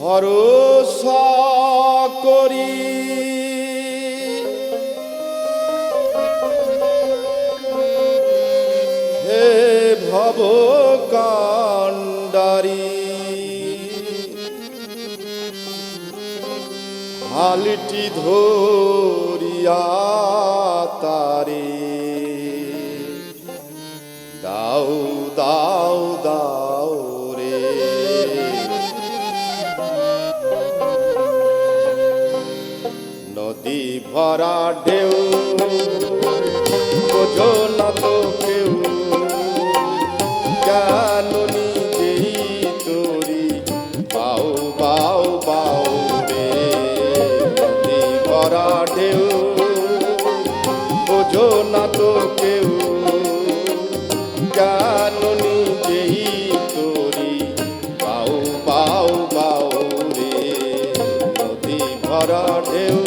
ভরসা করি হে ভব কান্ডারি হালটি ধরিয়া তারে দাও দাও দাও রে নদী ভরা ঢেউ বোঝো না তো কেউ কেন নিজেই তোরি বাউ বাউ বাউ রে নদী ভরা ঢেউ বোঝো না তো কেউ কেন নিজেই তোরি বাউ বাউ বাউ রে নদী ভরা ঢেউ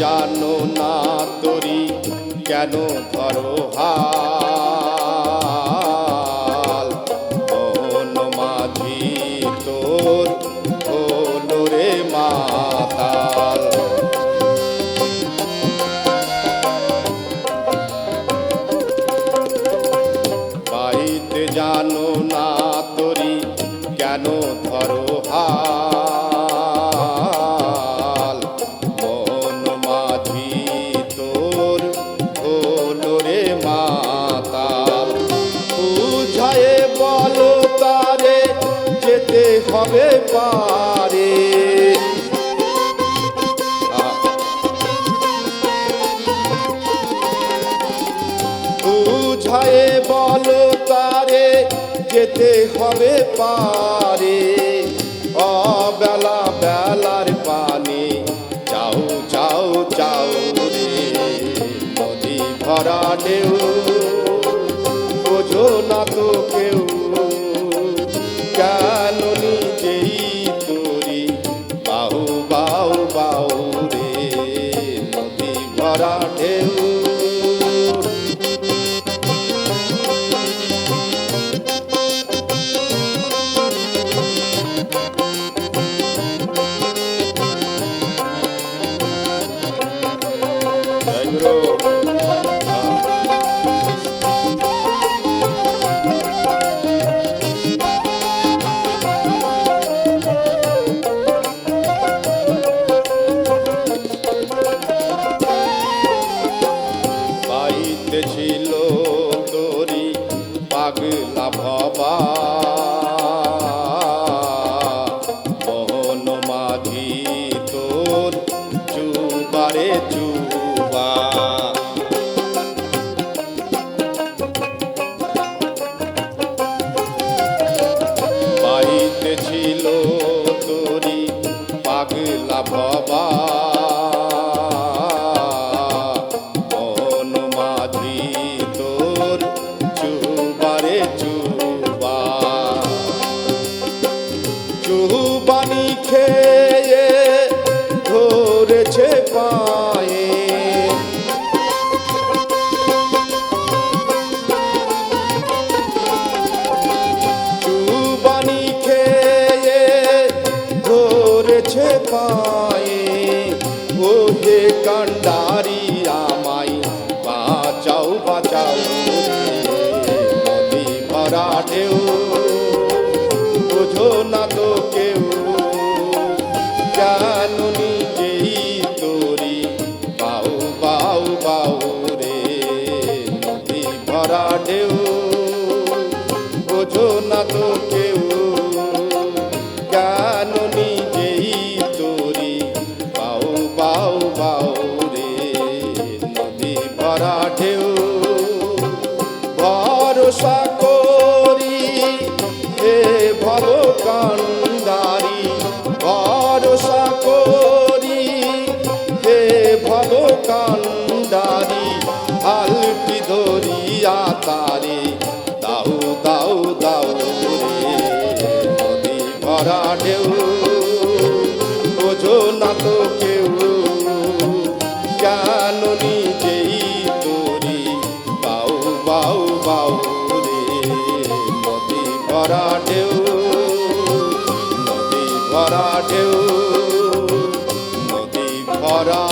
জানো না তোরি কেন ধরো হাল মন মাঝি তোর হলো রে মাতাল বাইতে জানো না তোরি কেন ধরো হাল বুঝায়ে বলো তারে যেতে হবে পারে বুঝায়ে বলো তারে যেতে হবে পারে অবেলা বেলার পানি চাও চাও চাও রে নদী ভরা ঢেউ বোঝো না তো কেউ কেন নিজেই তোরি বাউ বাউ বাউ রে নদী ভরা ঢেউ ছিল তোরি পাগলা ভবা মোহন মাঝি তোর চুবারে চুবা বাড়িতে ছিল তোরি পাগলা ভবা চুবানি খেয়ে ধরেছে পায়ে চুবানি খেয়ে ধরেছে পায়ে ওহে কান্ডারি আমায় বাঁচাও বাঁচাও নদী ভরা ঢেউ বোঝো না তো কেউ কেন নিজেই তোরি বাউ বাউ বাউ রে নদী ভরা ঢেউ বোঝো না তো কেউ, কেন নিজেই তোরি বাউ বাউ বাউ রে। নদী ভরা ঢেউ ভরসা করি হে ভব কান্ডারি, ভরসা করি হে ভব কান্ডারি। হালটি ধরিয়া তারে দাও দাও দাও রে। নদী ভরা ঢেউ বোঝো না তো কেউ, কেন নিজেই তোরি বাউ বাউ বাউ রে। নদী ভরা ঢেউ, নদী ভরা ঢেউ, নদী ভরা